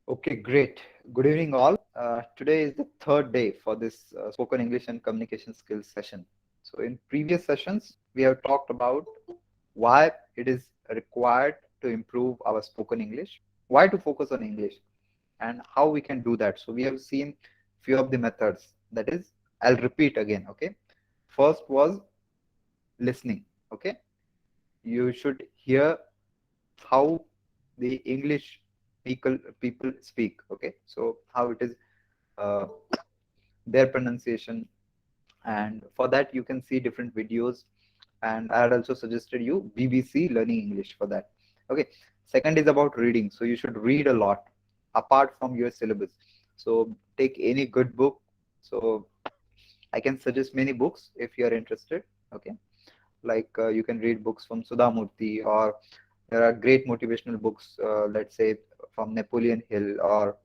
Okay, great. Good evening, all. Today is the third day for this spoken English and communication skills session. So, in previous sessions, we have talked about why it is required to improve our spoken English, why to focus on English, and how we can do that. So, we have seen few of the methods. That is, I'll repeat again. Okay, first was listening. Okay, you should hear how the English people speak. Okay, so how it is uh, their pronunciation, and for that you can see different videos, and I had also suggested you BBC Learning English for that. Okay, second is about reading, so you should read a lot apart from your syllabus. So take any good book. So I can suggest many books if you are interested. Okay, like you can read books from Sudha Murthy, or there are great motivational books, let's say from Napoleon Hill or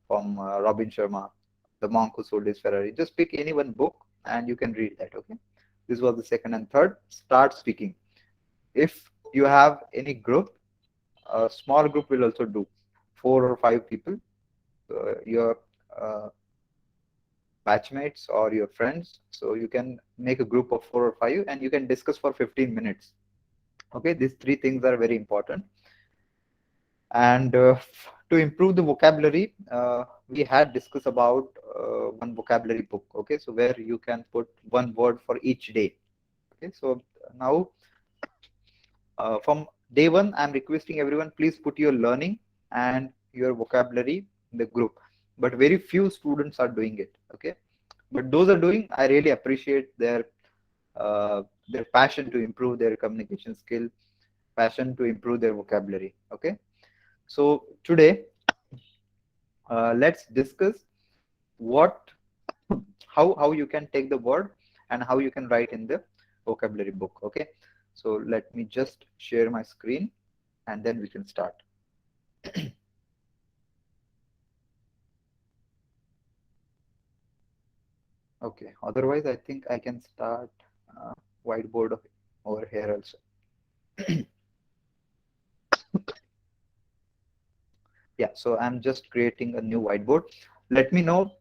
from Robin Sharma, The Monk Who Sold His Ferrari. Just pick any one book and you can read that. Okay, this was the second. And third, start speaking. If you have any group, a small group will also do, 4 or 5 people, your uh, batchmates or your friends. So you can make a group of 4 or 5 and you can discuss for 15 minutes. Okay, these three things are very important. And to improve the vocabulary, we had discussed about one vocabulary book. Okay, so where you can put one word for each day. Okay, so now from day one, I'm requesting everyone, please put your learning and your vocabulary in the group. But very few students are doing it. Okay, but those are doing, I really appreciate their passion to improve their communication skill, passion to improve their vocabulary. Okay, so today let's discuss what how you can take the word and how you can write in the vocabulary book. Okay, so let me just share my screen and then we can start. Okay, otherwise I think I can start whiteboard over here also. Yeah, so I'm just creating a new whiteboard. Let me know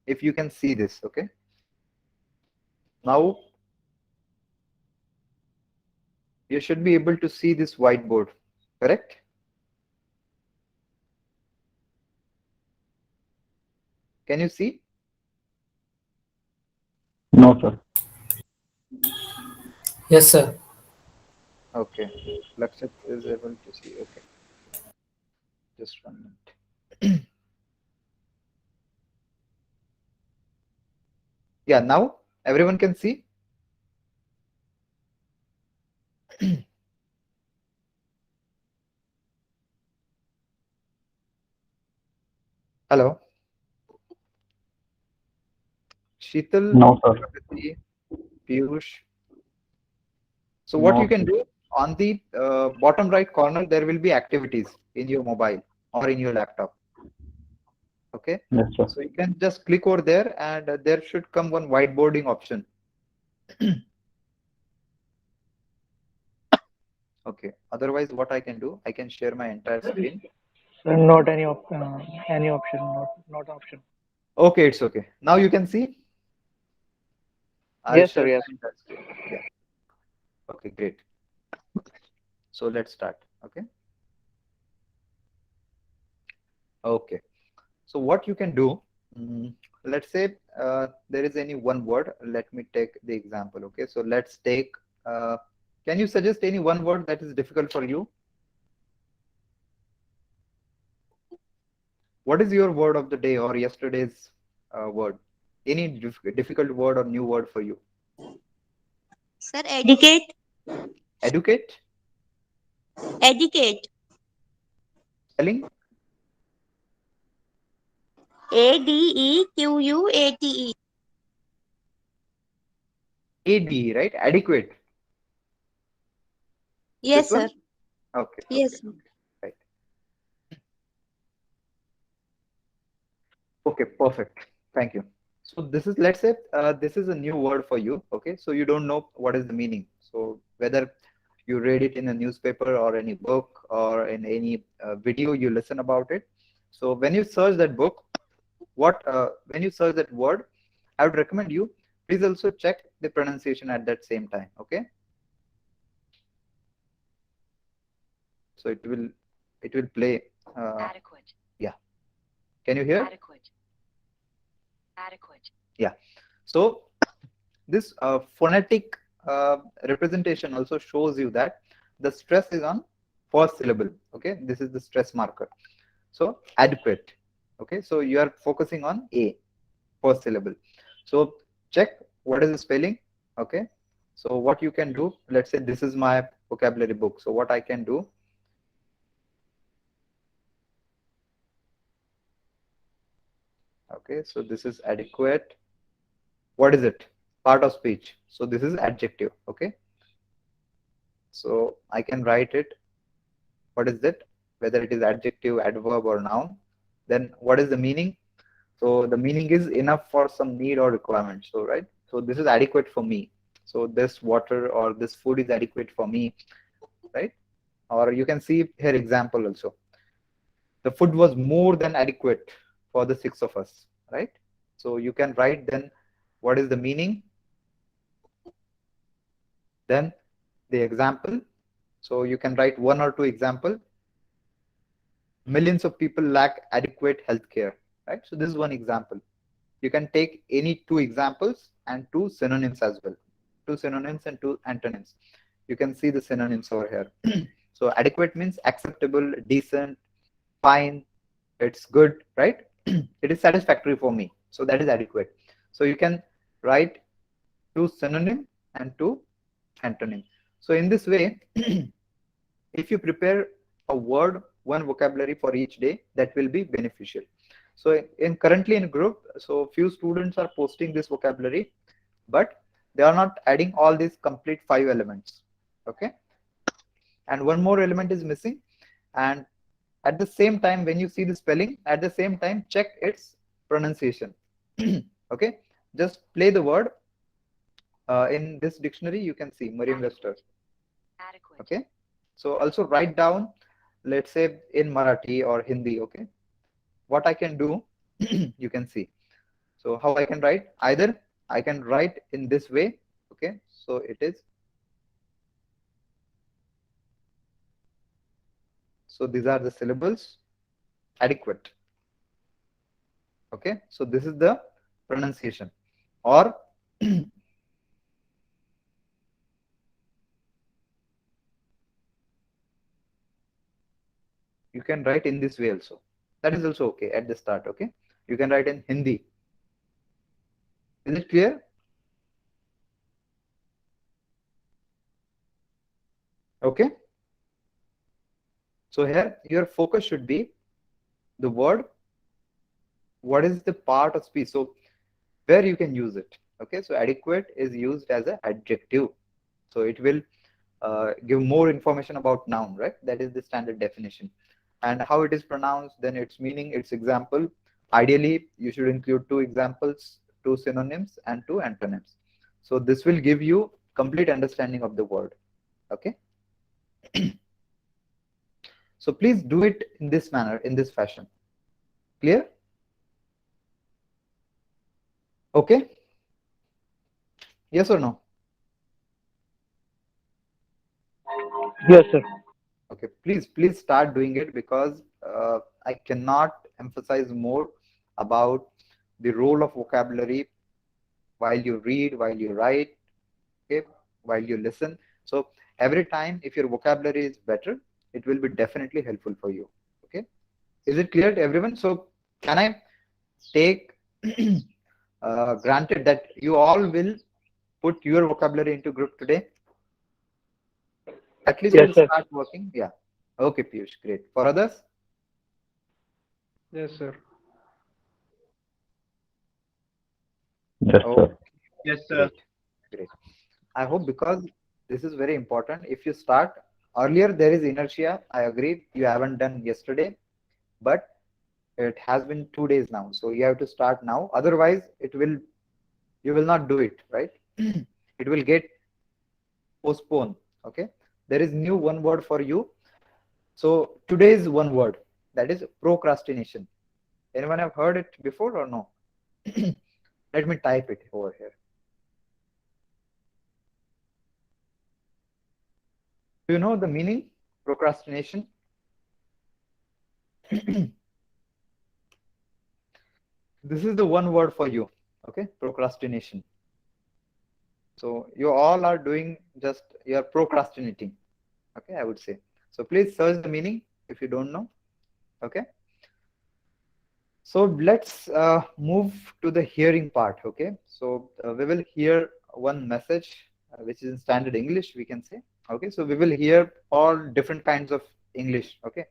if you can see this. Okay, now you should be able to see this whiteboard, correct? Can you see? No, sir. Yes, sir. Okay, Lakshit is able to see. Okay, just 1 minute. Yeah, now everyone can see. Hello, Sheetal, No, sir. Pragati, Piyush. So what you No, can sir. do, on the bottom right corner, there will be activities in your mobile or in your laptop. Okay, Yes, sir. so you can just click over there and there should come one whiteboarding option. Okay, otherwise what I can do, I can share my entire screen. Not any option, not option. Okay, it's okay. Now you can see. I'll Yes, sir. share Yes. my entire screen. Yeah. Okay, great. So let's start. Okay. Okay. So what you can do, let's say there is any one word. Let me take the example. Okay. So let's take, can you suggest any one word that is difficult for you? What is your word of the day or yesterday's word? Any difficult word or new word for you? Sir, educate, Educate, educate. spelling, Adequate. AD, right? Adequate. This Yes, sir. one? Okay, okay, Yes, sir. right. Okay, perfect. Thank you. So this is, let's say, this is a new word for you. Okay, so you don't know what is the meaning. So whether you read it in a newspaper or any book or in any video you listen about it. So when you search that book, when you search that word, I would recommend you please also check the pronunciation at that same time. Okay, so it will play. Adequate. Yeah, can you hear? Adequate. Adequate. Yeah. So this phonetic representation also shows you that the stress is on first syllable. Okay, this is the stress marker. So adequate. Okay, so you are focusing on A, first syllable. So check what is the spelling. Okay, so what you can do, let's say this is my vocabulary book. So what I can do, okay, so this is adequate. What is it? Part of speech. So this is adjective. Okay, so I can write it. What is it? Whether it is adjective, adverb, or noun. Then what is the meaning? So the meaning is enough for some need or requirement. So right. So this is adequate for me. So this water or this food is adequate for me, right? Or you can see here example also. The food was more than adequate for the 6 of us, right? So you can write then what is the meaning, then the example. So you can write 1 or 2 example. Millions of people lack adequate health care, right? So this is one example. You can take any 2 examples and 2 synonyms as well. 2 synonyms and 2 antonyms. You can see the synonyms over here. So adequate means acceptable, decent, fine, it's good, right? It is satisfactory for me. So that is adequate. So you can write 2 synonym and 2 antonym. So in this way, if you prepare a word, one vocabulary for each day, that will be beneficial. So currently in group, so few students are posting this vocabulary, but they are not adding all these complete 5 elements. Okay, and one more element is missing. And at the same time, when you see the spelling, at the same time check its pronunciation. Okay, just play the word in this dictionary. You can see Merriam-Webster. Adequate. Okay, so also write down, let's say in Marathi or Hindi. Okay, what I can do, you can see. So how I can write, either I can write in this way. Okay, so it is, so these are the syllables, adequate. Okay, so this is the pronunciation. Or you can write in this way also. That is also okay at the start. Okay, you can write in Hindi. Is it clear? Okay, so here your focus should be the word, what is the part of speech, so where you can use it. Okay, so adequate is used as an adjective, so it will give more information about noun, right? That is the standard definition. And how it is pronounced, then its meaning, its example. Ideally you should include 2 examples, 2 synonyms and 2 antonyms. So this will give you complete understanding of the word. Okay, so please do it in this manner, in this fashion. Clear? Okay, yes or no? Yes, sir. Okay, please start doing it, because I cannot emphasize more about the role of vocabulary while you read, while you write, okay, while you listen. So every time if your vocabulary is better, it will be definitely helpful for you. Okay, is it clear to everyone? So can I take granted that you all will put your vocabulary into group today? At least Yes, we'll sir. start working. Yeah. Okay, Piyush, great. For others? Yes, sir. Yes, Oh, sir. Yes, sir. great. I hope, because this is very important. If you start earlier, there is inertia. I agree. You haven't done yesterday, but it has been 2 days now. So you have to start now. Otherwise, you will not do it, right? It will get postponed. Okay. there is new one word for you. So today's one word, that is procrastination. Anyone have heard it before or no? Let me type it over here. Do you know the meaning? Procrastination. This is the one word for you. Okay, procrastination. So you all are doing just, you are procrastinating. Okay, I would say. So please search the meaning if you don't know. Okay. So let's move to the hearing part. Okay. So we will hear one message which is in standard English, we can say. Okay. So we will hear all different kinds of English. Okay.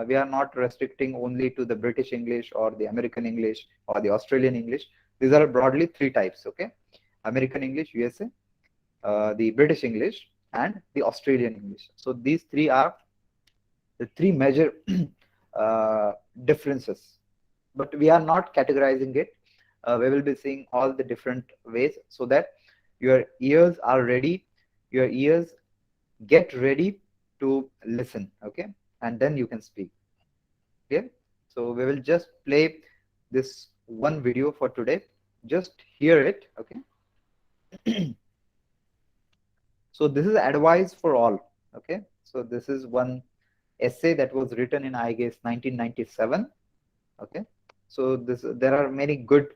We are not restricting only to the British English or the American English or the Australian English. These are broadly three types. Okay. American English, USA, the British English, and the Australian English. So these three are the three major differences, but we are not categorizing it. We will be seeing all the different ways so that your ears are ready, your ears get ready to listen. Okay, and then you can speak. Okay, so we will just play this one video for today. Just hear it. Okay. So this is advice for all. Okay, so this is one essay that was written in, I guess, 1997. Okay, so there are many good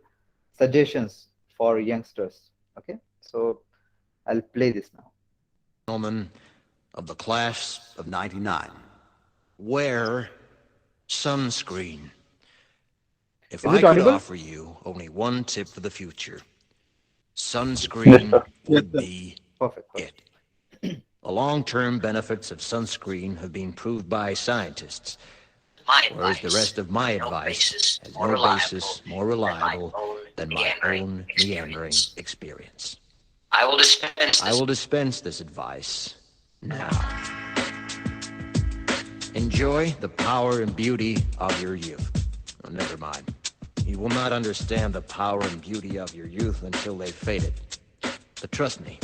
suggestions for youngsters. Okay, so I'll play this now. Gentlemen of the class of 99, wear sunscreen. If Is I it could audible? offer you only one tip for the future, sunscreen would be Perfect. it. The long-term benefits of sunscreen have been proved by scientists, whereas the rest of my advice has no basis more reliable than my own meandering experience. I will dispense this advice now. Enjoy the power and beauty of your youth. Oh, never mind. You will not understand the power and beauty of your youth until they've faded. But trust me,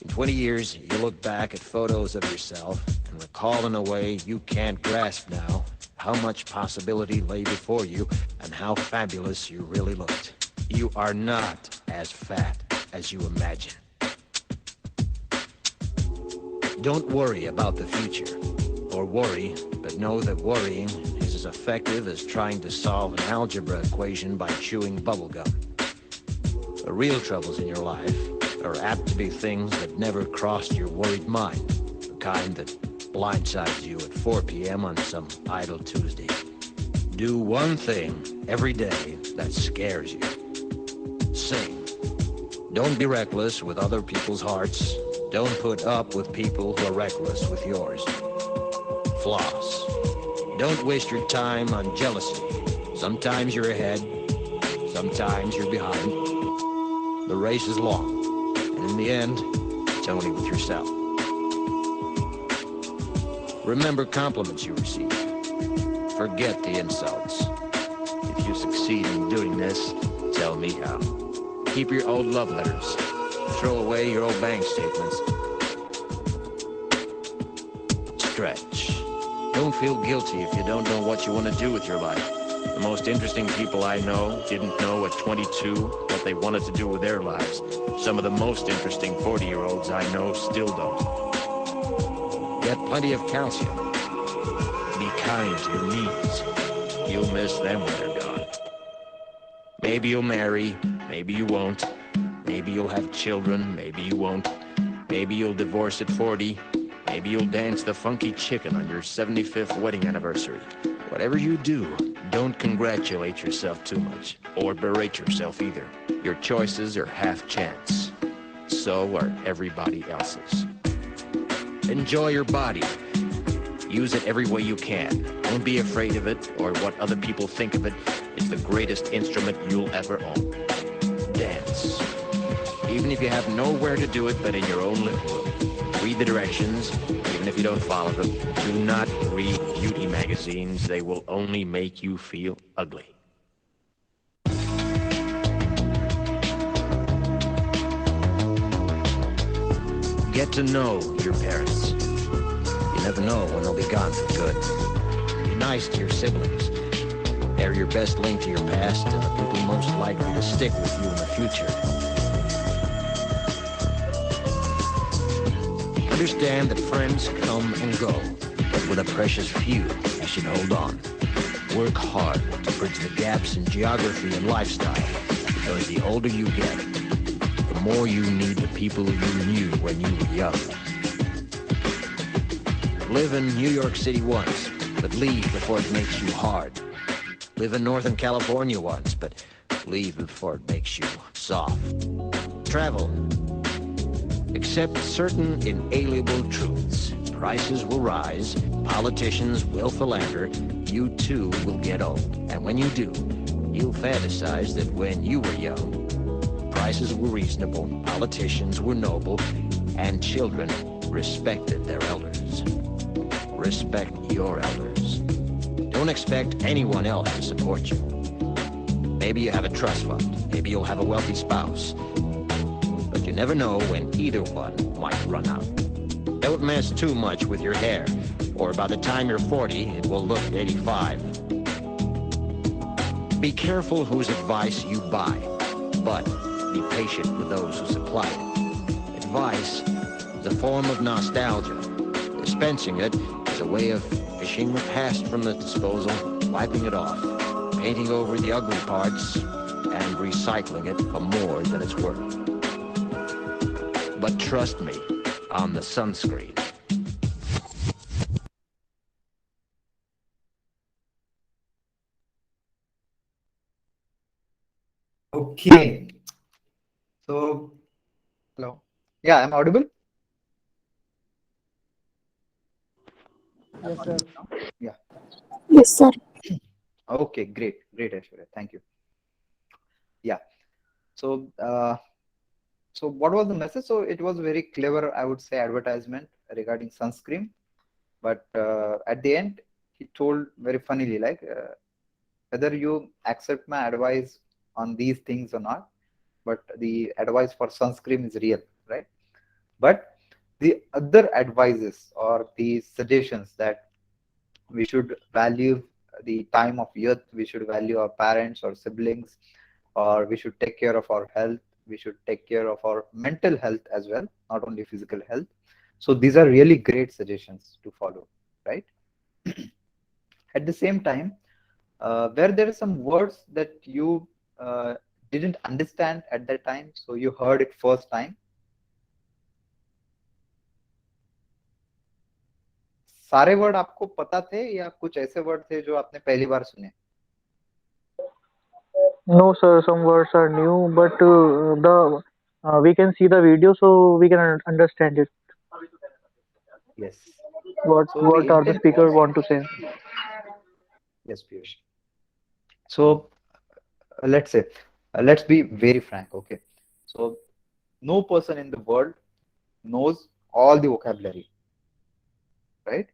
in 20 years, you look back at photos of yourself and recall in a way you can't grasp now how much possibility lay before you and how fabulous you really looked. You are not as fat as you imagine. Don't worry about the future, or worry, but know that worrying is as effective as trying to solve an algebra equation by chewing bubblegum. The real troubles in your life are apt to be things that never crossed your worried mind, the kind that blindsides you at 4 p.m. on some idle Tuesday. Do one thing every day that scares you. Sing. Don't be reckless with other people's hearts. Don't put up with people who are reckless with yours. Floss. Don't waste your time on jealousy. Sometimes you're ahead, sometimes you're behind. The race is long, and in the end, it's only with yourself. Remember compliments you receive. Forget the insults. If you succeed in doing this, tell me how. Keep your old love letters. Throw away your old bank statements. Stretch. Don't feel guilty if you don't know what you want to do with your life. The most interesting people I know didn't know at 22 what they wanted to do with their lives. Some of the most interesting 40-year-olds I know still don't. Get plenty of calcium. Be kind to your knees. You'll miss them when they're gone. Maybe you'll marry, maybe you won't. Maybe you'll have children, maybe you won't. Maybe you'll divorce at 40. Maybe you'll dance the funky chicken on your 75th wedding anniversary. Whatever you do, don't congratulate yourself too much, or berate yourself either. Your choices are half chance. So are everybody else's. Enjoy your body. Use it every way you can. Don't be afraid of it or what other people think of it. It's the greatest instrument you'll ever own. Dance. Even if you have nowhere to do it but in your own living room. Read the directions, even if you don't follow them. Do not read beauty magazines. They will only make you feel ugly. Get to know your parents. never know when they'll be gone for good. Be nice to your siblings. They're your best link to your past and the people most likely to stick with you in the future. Understand that friends come and go, but with a precious few, you should hold on. Work hard to bridge the gaps in geography and lifestyle, because the older you get, the more you need the people you knew when you were young. Live in New York City once, but leave before it makes you hard. Live in Northern California once, but leave before it makes you soft. Travel. Accept certain inalienable truths. Prices will rise, politicians will philander, you too will get old. And when you do, you'll fantasize that when you were young, prices were reasonable, politicians were noble, and children respected their elders. Respect your elders. Don't expect anyone else to support you. Maybe you have a trust fund, maybe you'll have a wealthy spouse. But you never know when either one might run out. Don't mess too much with your hair, or by the time you're 40, it will look 85. Be careful whose advice you buy, but be patient with those who supply it. Advice is a form of nostalgia. Dispensing it is a way of fishing the past from the disposal, wiping it off, painting over the ugly parts, and recycling it for more than it's worth. But trust me on the sunscreen. Okay. So, hello. Yeah, I'm audible? Yes, sir. Yeah. Yes, sir. Okay, great. Great, Aishwarya. Thank you. Yeah. So, so what was the message? So it was very clever, I would say, advertisement regarding sunscreen. But at the end, he told very funnily, like, whether you accept my advice on these things or not, but the advice for sunscreen is real, right? But the other advices or the suggestions that we should value the time of youth, we should value our parents or siblings, or we should take care of our health, we should take care of our mental health as well, not only physical health. So these are really great suggestions to follow, right? At the same time, where there are some words that you didn't understand at that time, so you heard it first time. सारे word आपको पता थे या कुछ ऐसे word थे जो आपने पहली बार सुने? No, sir. Some words are new, but the we can see the video, so we can understand it. Yes. What So the what are the intent speaker was, want to say? yes, Piyush. So let's say, let's be very frank, okay? So no person in the world knows all the vocabulary, right?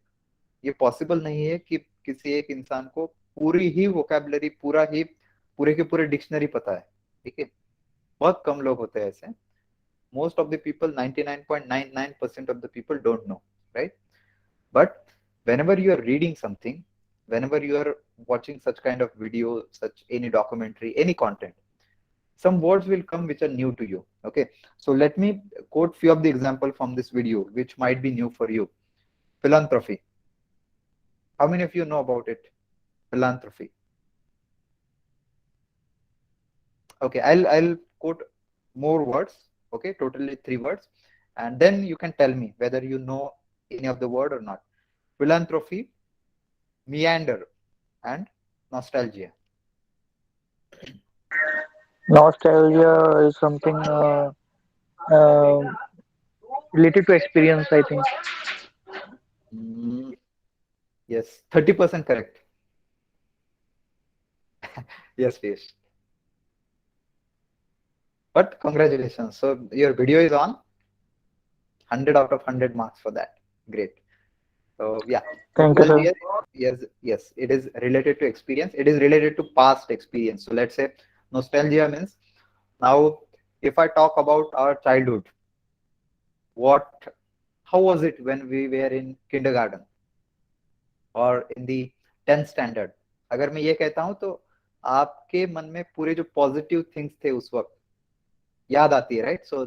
ये possible नहीं है कि किसी एक इंसान को पूरी ही vocabulary पूरे के पूरे डिक्शनरी पता है, ठीक है? बहुत कम लोग होते हैं ऐसे. Most of the people, 99.99% of the people don't know, right? But whenever you are reading something, whenever you are watching such kind of video, such any documentary, any content, some words will come which are new to you, okay? So let me quote few of the example from this video which might be new for you. Philanthropy. How many of you know about it? Philanthropy. Okay, I'll quote more words, okay, totally 3 words, and then you can tell me whether you know any of the word or not. Philanthropy, meander, and nostalgia. Nostalgia is something uh, related to experience, I think. Yes, 30% correct. Yes, please. But congratulations. So your video is on. 100 out of 100 marks for that. Great. So yeah, Thank you, sir. nostalgia, yes, it is related to experience. It is related to past experience. So let's say nostalgia means, now if I talk about our childhood, what how was it when we were in kindergarten or in the 10th standard? अगर मैं ये कहता हूं तो आपके मन में पूरे जो पॉजिटिव थिंग्स थे उस वक्त याद आती है, राइट? सो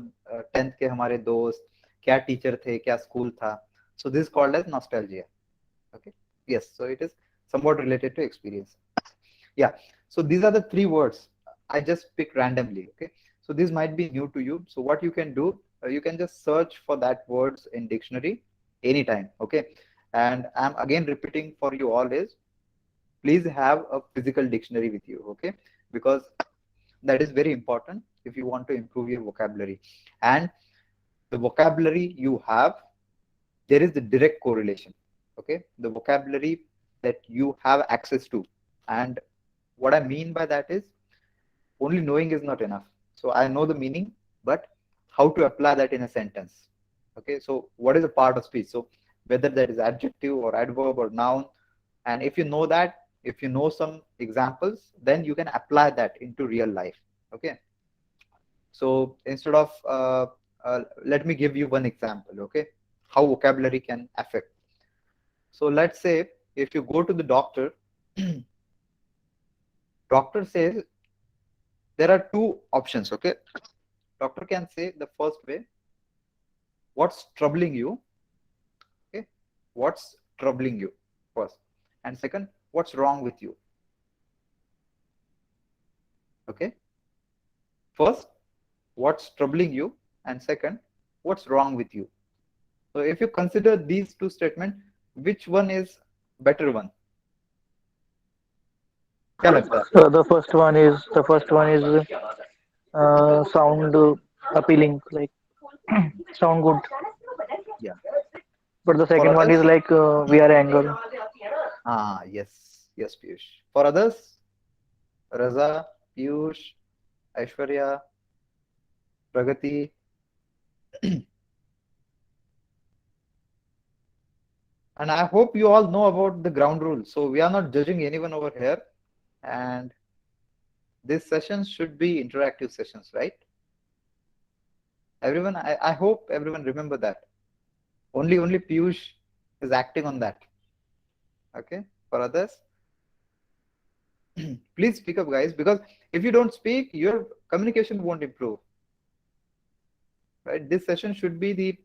10th के हमारे दोस्त, क्या टीचर थे, क्या स्कूल था. So this is called as nostalgia. Okay. Yes. So it is somewhat related to experience. Yeah. So these are the three words I just picked randomly. Okay. So this might be new to you. So what you can do, you can just search for that words in dictionary anytime. Okay. And I'm again repeating for you all is, please have a physical dictionary with you. Okay. Because that is very important if you want to improve your vocabulary. And the vocabulary you have, there is the direct correlation. Okay. The vocabulary that you have access to. And what I mean by that is, only knowing is not enough. So I know the meaning, but how to apply that in a sentence. Okay. So what is a part of speech? So whether that is adjective or adverb or noun. And if you know that, if you know some examples, then you can apply that into real life. Okay. So instead of, let me give you one example. Okay. How vocabulary can affect. So let's say if you go to the doctor, doctor says there are two options. Okay. Doctor can say the first way, what's troubling you? Okay. What's troubling you first? And second, what's wrong with you? Okay. First, what's troubling you? And second, what's wrong with you? So if you consider these two statements, which one is better one? क्या लगता है? So the first one is sound appealing, like sound good. Yeah. But the For second one is others, like we are anger. yes, Piyush. For others, Raza, Piyush, Aishwarya, Pragati. And I hope you all know about the ground rules. So we are not judging anyone over here. And these sessions should be interactive sessions, right? Everyone, I hope everyone remember that. Only Piyush is acting on that. Okay. For others, please speak up, guys, because if you don't speak, your communication won't improve. Right? This session should be the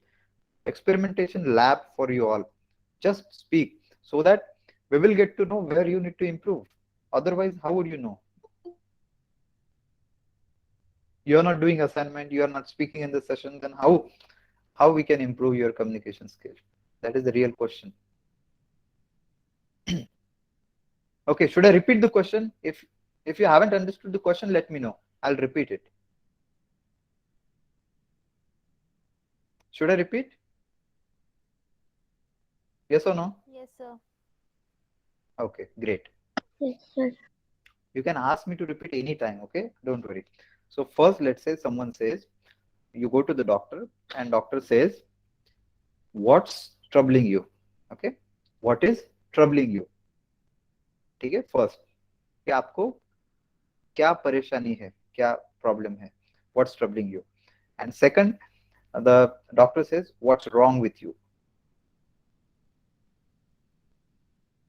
experimentation lab for you all. Just speak so that we will get to know where you need to improve. Otherwise, how would you know? You are not doing assignment, you are not speaking in the session, then how we can improve your communication skill? That is the real question. Okay, should I repeat the question? If you haven't understood the question, let me know. I'll repeat it. Should I repeat? Yes or no? Yes, sir. Okay, great. Yes, sir. You can ask me to repeat anytime, okay? Don't worry. So first, let's say someone says, you go to the doctor and doctor says, what's troubling you? Okay, what is troubling you? ठीक है, first कि आपको क्या परेशानी है, क्या problem है, what's troubling you? And second, the doctor says, what's wrong with you?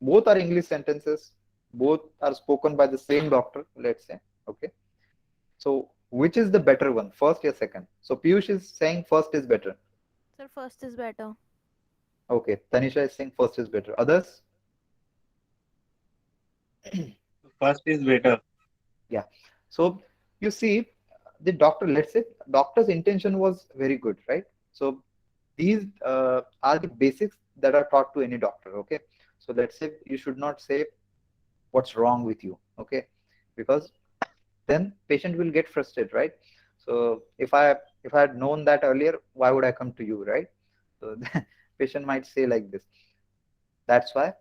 Both are English sentences, both are spoken by the same doctor, let's say. Okay, so which is the better one, first or second? So Piyush is saying first is better. Sir, first is better. Okay, Tanisha is saying first is better. Others? First is better. Yeah. So you see, the doctor, let's say doctor's intention was very good, right? So these are the basics that are taught to any doctor. Okay, so let's say you should not say what's wrong with you. Okay, because then patient will get frustrated, right? So if I had known that earlier, why would I come to you, right? So patient might say like this. That's why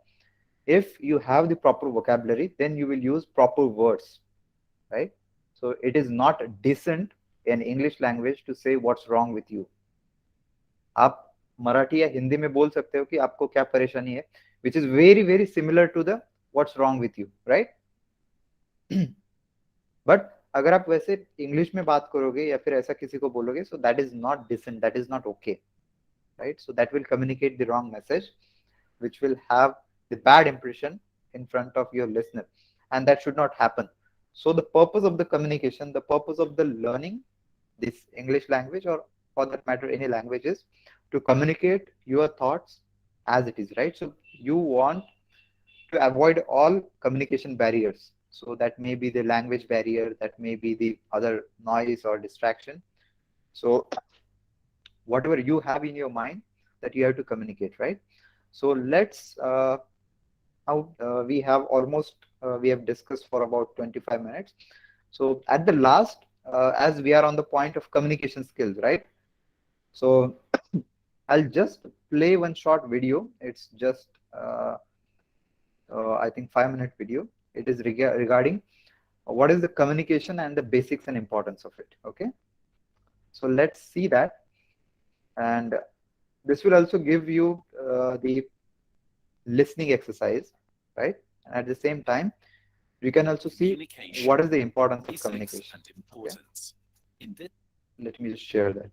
if you have the proper vocabulary, then you will use proper words, right? So it is not decent in English language to say what's wrong with you. आप मराठी या हिंदी में बोल सकते हो कि आपको क्या परेशानी है, which is very very similar to the what's wrong with you, right? But अगर आप वैसे इंग्लिश में बात करोगे या फिर ऐसा किसी को बोलोगे, so that is not decent, that is not okay. right? So that will communicate the wrong message, which will have the bad impression in front of your listener, and that should not happen. So the purpose of the communication, the purpose of the learning this English language, or for that matter any language, is to communicate your thoughts as it is, right? So you want to avoid all communication barriers. So that may be the language barrier, that may be the other noise or distraction. So whatever you have in your mind, that you have to communicate, right? So let's we have almost we have discussed for about 25 minutes. So at the last, as we are on the point of communication skills, right? So I'll just play one short video. It's just I think 5-minute video. It is regarding what is the communication and the basics and importance of it. Okay, so let's see that, and this will also give you the listening exercise, right? And at the same time, you can also see what is the importance of communication. Okay. Let me just share that.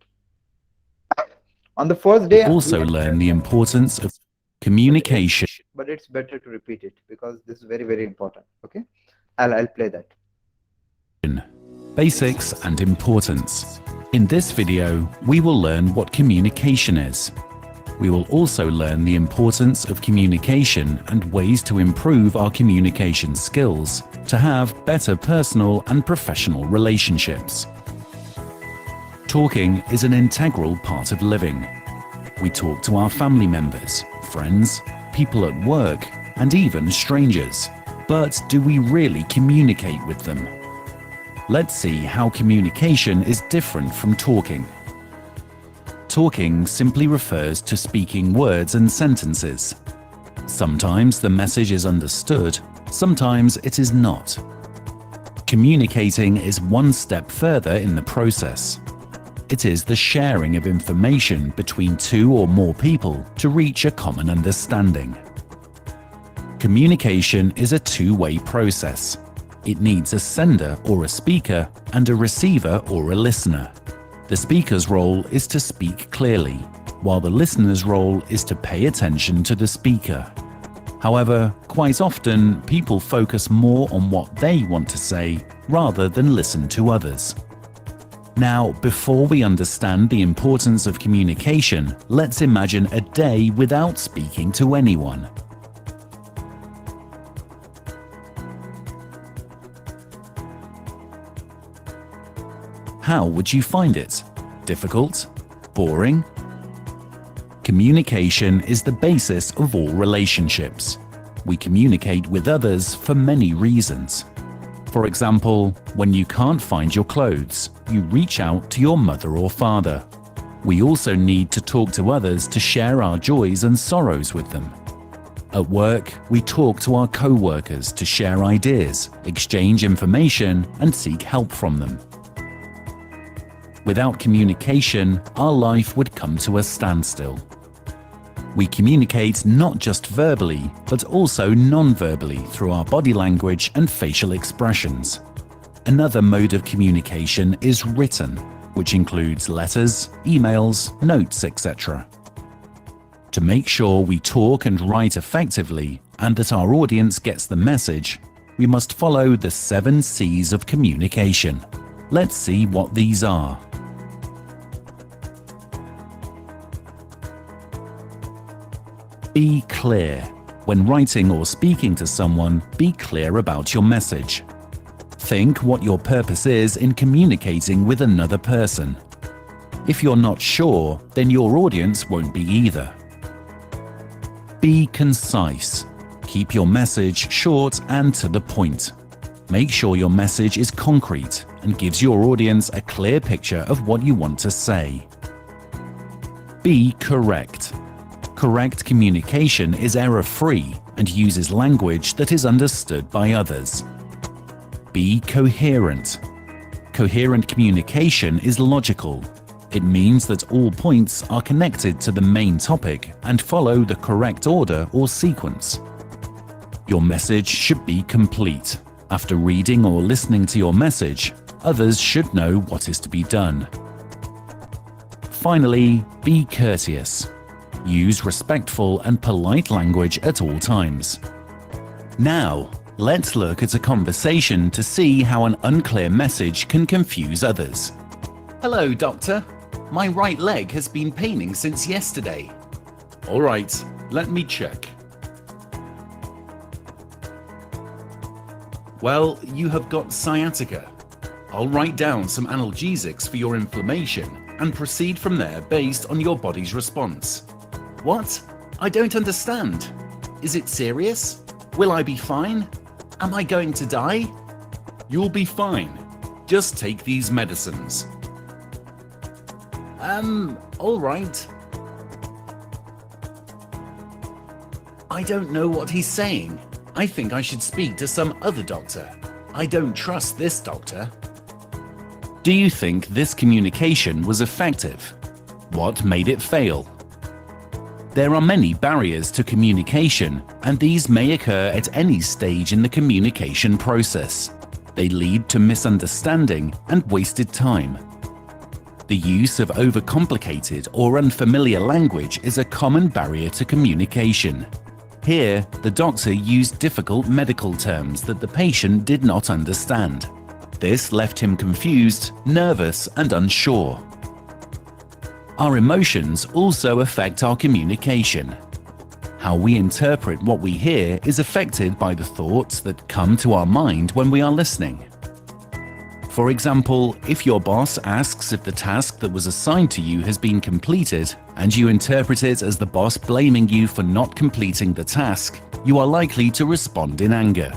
On the first day, also learn the importance of communication. But it's better to repeat it because this is very, very important. Okay, I'll play that. Basics and importance. In this video, we will learn what communication is. We will also learn the importance of communication and ways to improve our communication skills to have better personal and professional relationships. Talking is an integral part of living. We talk to our family members, friends, people at work, and even strangers. But do we really communicate with them? Let's see how communication is different from talking. Talking simply refers to speaking words and sentences. Sometimes the message is understood, sometimes it is not. Communicating is one step further in the process. It is the sharing of information between two or more people to reach a common understanding. Communication is a two-way process. It needs a sender or a speaker and a receiver or a listener. The speaker's role is to speak clearly, while the listener's role is to pay attention to the speaker. However, quite often people focus more on what they want to say rather than listen to others. Now, before we understand the importance of communication, let's imagine a day without speaking to anyone. How would you find it? Difficult? Boring? Communication is the basis of all relationships. We communicate with others for many reasons. For example, when you can't find your clothes, you reach out to your mother or father. We also need to talk to others to share our joys and sorrows with them. At work, we talk to our co-workers to share ideas, exchange information, and seek help from them. Without communication, our life would come to a standstill. We communicate not just verbally, but also non-verbally through our body language and facial expressions. Another mode of communication is written, which includes letters, emails, notes, etc. To make sure we talk and write effectively and that our audience gets the message, we must follow the 7 C's of communication. Let's see what these are. Be clear. When writing or speaking to someone, be clear about your message. Think what your purpose is in communicating with another person. If you're not sure, then your audience won't be either. Be concise. Keep your message short and to the point. Make sure your message is concrete and gives your audience a clear picture of what you want to say. Be correct. Correct communication is error-free and uses language that is understood by others. Be coherent. Coherent communication is logical. It means that all points are connected to the main topic and follow the correct order or sequence. Your message should be complete. After reading or listening to your message, others should know what is to be done. finally, be courteous. Use respectful and polite language at all times. Now, let's look at a conversation to see how an unclear message can confuse others. Hello, doctor. My right leg has been paining since yesterday. All right, let me check. Well, you have got sciatica. I'll write down some analgesics for your inflammation and proceed from there based on your body's response. What? I don't understand. Is it serious? Will I be fine? Am I going to die? You'll be fine. Just take these medicines. All right. I don't know what he's saying. I think I should speak to some other doctor. I don't trust this doctor. Do you think this communication was effective? What made it fail? There are many barriers to communication, and these may occur at any stage in the communication process. They lead to misunderstanding and wasted time. The use of overcomplicated or unfamiliar language is a common barrier to communication. Here, the doctor used difficult medical terms that the patient did not understand. This left him confused, nervous, and unsure. Our emotions also affect our communication. How we interpret what we hear is affected by the thoughts that come to our mind when we are listening. For example, if your boss asks if the task that was assigned to you has been completed, and you interpret it as the boss blaming you for not completing the task, you are likely to respond in anger.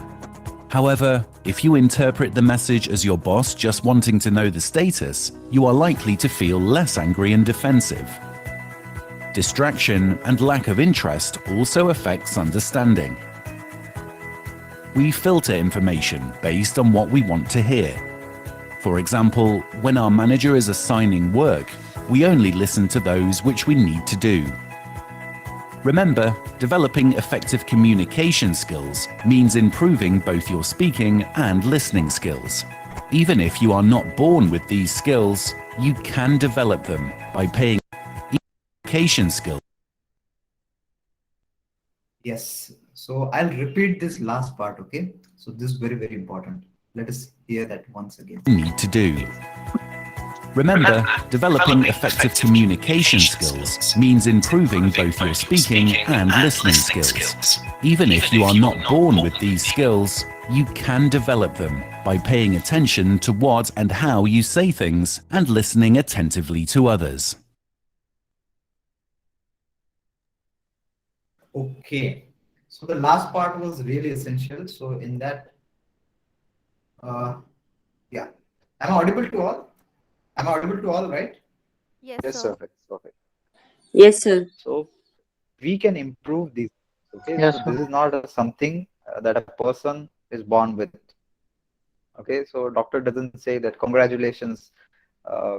However, if you interpret the message as your boss just wanting to know the status, you are likely to feel less angry and defensive. Distraction and lack of interest also affects understanding. We filter information based on what we want to hear. For example, when our manager is assigning work, we only listen to those which we need to do. Remember, developing effective communication skills means improving both your speaking and listening skills. Even if you are not born with these skills, you can develop them by paying communication skills. Yes. So I'll repeat this last part, okay? So this is very, very important. Let us hear that once again. Need to do. Remember, developing effective communication skills means improving both your speaking and listening skills. Even if you are not born with these skills, you can develop them by paying attention to what and how you say things and listening attentively to others. Okay. So the last part was really essential. So in that, yeah. Am I audible to all? Am I audible to all, right? Yes, Yes, sir. perfect. Yes, sir. So we can improve these. Okay, Yes, so sir. this is not something that a person is born with. Okay, so doctor doesn't say that congratulations,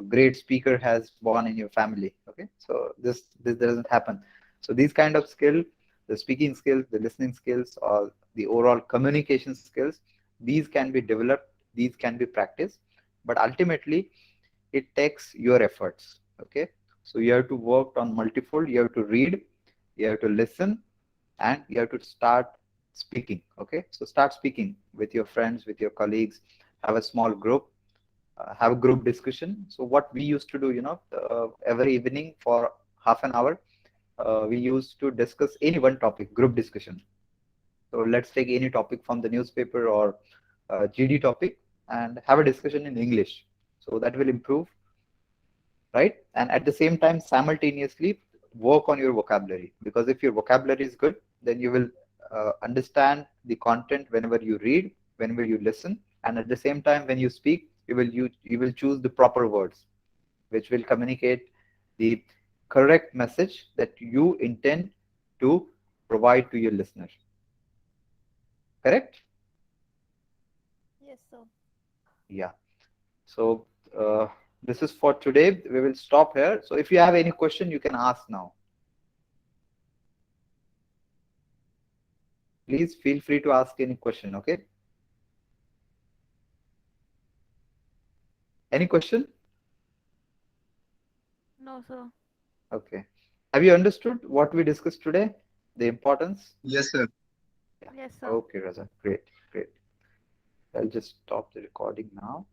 great speaker has born in your family. Okay, so this doesn't happen. So these kind of skill, the speaking skills, the listening skills, or the overall communication skills, these can be developed, these can be practiced, but ultimately it takes your efforts. Okay, so you have to work on multifold. You have to read, you have to listen, and you have to start speaking. Okay, so start speaking with your friends, with your colleagues, have a small group, have a group discussion. So what we used to do, every evening for half an hour, we used to discuss any one topic, group discussion. So let's take any topic from the newspaper or GD topic and have a discussion in English. So that will improve, right? And at the same time, simultaneously work on your vocabulary, because if your vocabulary is good, then you will understand the content whenever you read, whenever you listen, and at the same time when you speak, you will choose the proper words which will communicate the correct message that you intend to provide to your listener. Correct? Yes, sir. Yeah. So this is for today. We will stop here. So if you have any question, you can ask now. Please feel free to ask any question. Okay. Any question? No, sir. Okay. Have you understood what we discussed today? The importance? Yes, sir. Yeah. Yes, sir. Okay, Raza. Great, great. I'll just stop the recording now.